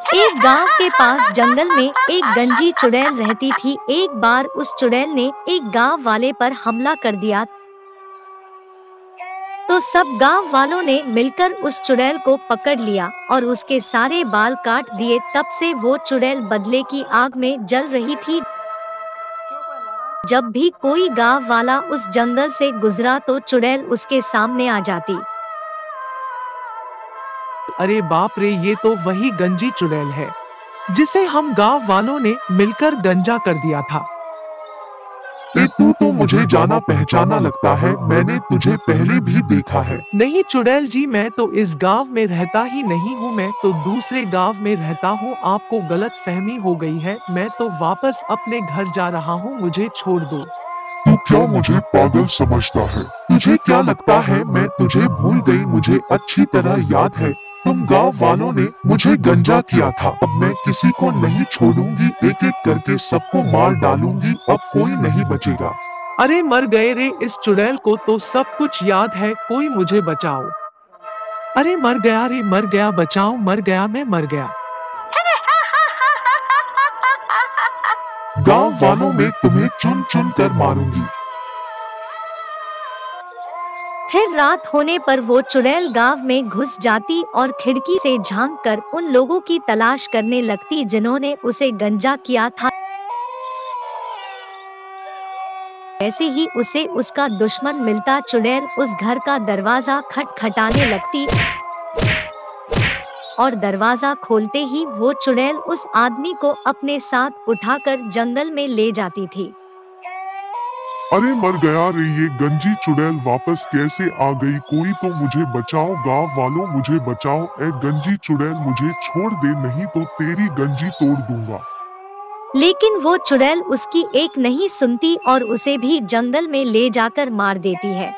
एक गांव के पास जंगल में एक गंजी चुड़ैल रहती थी। एक बार उस चुड़ैल ने एक गांव वाले पर हमला कर दिया, तो सब गांव वालों ने मिलकर उस चुड़ैल को पकड़ लिया और उसके सारे बाल काट दिए। तब से वो चुड़ैल बदले की आग में जल रही थी। जब भी कोई गांव वाला उस जंगल से गुजरा तो चुड़ैल उसके सामने आ जाती। अरे बाप रे, ये तो वही गंजी चुड़ैल है जिसे हम गांव वालों ने मिलकर गंजा कर दिया था। तू तो मुझे जाना पहचाना लगता है, मैंने तुझे पहले भी देखा है। नहीं चुड़ैल जी, मैं तो इस गांव में रहता ही नहीं हूँ, मैं तो दूसरे गांव में रहता हूँ। आपको गलत फहमी हो गई है, मैं तो वापस अपने घर जा रहा हूँ, मुझे छोड़ दो। तू क्या मुझे पागल समझता है? तुझे क्या लगता है मैं तुझे भूल गई? मुझे अच्छी तरह याद है, तुम गांव वालों ने मुझे गंजा किया था। अब मैं किसी को नहीं छोड़ूंगी, एक एक करके सबको मार डालूंगी, अब कोई नहीं बचेगा। अरे मर गए रे, इस चुड़ैल को तो सब कुछ याद है, कोई मुझे बचाओ। अरे मर गया रे, मर गया, बचाओ, मर गया, मैं मर गया। गांव वालों में तुम्हें चुन चुन कर मारूंगी। फिर रात होने पर वो चुड़ैल गांव में घुस जाती और खिड़की से झांककर उन लोगों की तलाश करने लगती जिन्होंने उसे गंजा किया था। ऐसे ही उसे उसका दुश्मन मिलता, चुड़ैल उस घर का दरवाजा खटखटाने लगती और दरवाजा खोलते ही वो चुड़ैल उस आदमी को अपने साथ उठाकर जंगल में ले जाती थी। अरे मर गया रे, ये गंजी चुड़ैल वापस कैसे आ गई? कोई तो मुझे बचाओ, गांव वालों मुझे बचाओ। ए गंजी चुड़ैल मुझे छोड़ दे, नहीं तो तेरी गंजी तोड़ दूंगा। लेकिन वो चुड़ैल उसकी एक नहीं सुनती और उसे भी जंगल में ले जाकर मार देती है।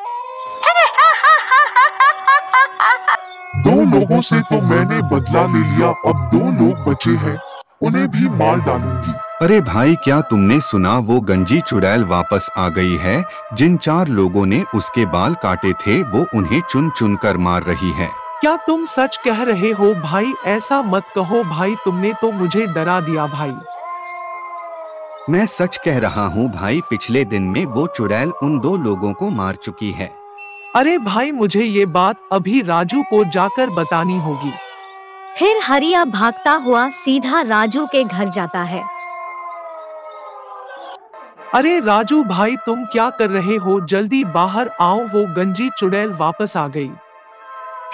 दो लोगों से तो मैंने बदला ले लिया, अब दो लोग बचे हैं, उन्हें भी मार डालूंगी। अरे भाई, क्या तुमने सुना? वो गंजी चुड़ैल वापस आ गई है। जिन 4 लोगों ने उसके बाल काटे थे वो उन्हें चुन चुन कर मार रही है। क्या तुम सच कह रहे हो भाई? ऐसा मत कहो भाई, तुमने तो मुझे डरा दिया भाई। मैं सच कह रहा हूँ भाई, पिछले दिन में वो चुड़ैल उन 2 लोगों को मार चुकी है। अरे भाई, मुझे ये बात अभी राजू को जाकर बतानी होगी। फिर हरिया भागता हुआ सीधा राजू के घर जाता है। अरे राजू भाई, तुम क्या कर रहे हो? जल्दी बाहर आओ, वो गंजी चुड़ैल वापस आ गई।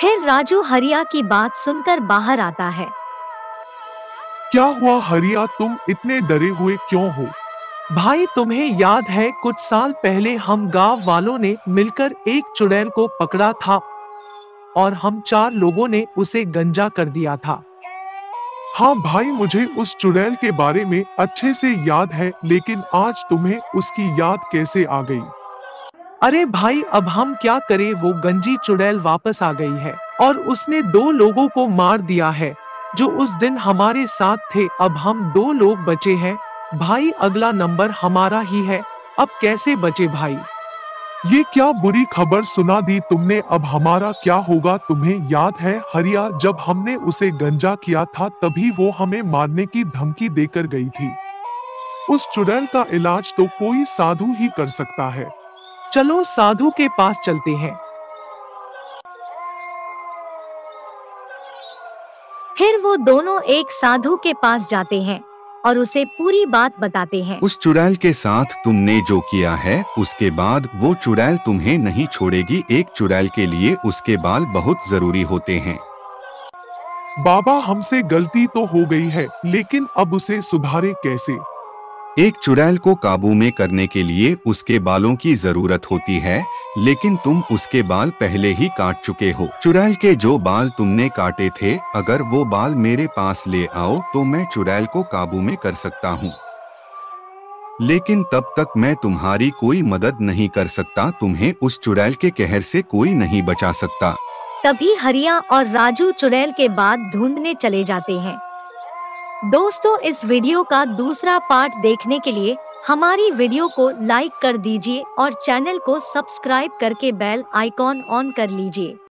फिर राजू हरिया की बात सुनकर बाहर आता है। क्या हुआ हरिया, तुम इतने डरे हुए क्यों हो? भाई तुम्हें याद है, कुछ साल पहले हम गांव वालों ने मिलकर एक चुड़ैल को पकड़ा था और हम 4 लोगों ने उसे गंजा कर दिया था। हाँ भाई, मुझे उस चुड़ैल के बारे में अच्छे से याद है, लेकिन आज तुम्हें उसकी याद कैसे आ गई? अरे भाई, अब हम क्या करें? वो गंजी चुड़ैल वापस आ गई है और उसने 2 लोगों को मार दिया है जो उस दिन हमारे साथ थे। अब हम 2 लोग बचे हैं भाई, अगला नंबर हमारा ही है, अब कैसे बचे भाई? ये क्या बुरी खबर सुना दी तुमने, अब हमारा क्या होगा? तुम्हें याद है हरिया, जब हमने उसे गंजा किया था तभी वो हमें मारने की धमकी देकर गई थी। उस चुड़ैल का इलाज तो कोई साधु ही कर सकता है। चलो साधु के पास चलते हैं। फिर वो दोनों एक साधु के पास जाते हैं और उसे पूरी बात बताते हैं। उस चुड़ैल के साथ तुमने जो किया है, उसके बाद वो चुड़ैल तुम्हें नहीं छोड़ेगी। एक चुड़ैल के लिए उसके बाल बहुत जरूरी होते हैं। बाबा, हमसे गलती तो हो गई है, लेकिन अब उसे सुधारे कैसे? एक चुड़ैल को काबू में करने के लिए उसके बालों की जरूरत होती है, लेकिन तुम उसके बाल पहले ही काट चुके हो। चुड़ैल के जो बाल तुमने काटे थे, अगर वो बाल मेरे पास ले आओ तो मैं चुड़ैल को काबू में कर सकता हूँ, लेकिन तब तक मैं तुम्हारी कोई मदद नहीं कर सकता। तुम्हें उस चुड़ैल के कहर से कोई नहीं बचा सकता। तभी हरिया और राजू चुड़ैल के बाद ढूंढने चले जाते हैं। दोस्तों, इस वीडियो का दूसरा पार्ट देखने के लिए हमारी वीडियो को लाइक कर दीजिए और चैनल को सब्सक्राइब करके बेल आइकॉन ऑन कर लीजिए।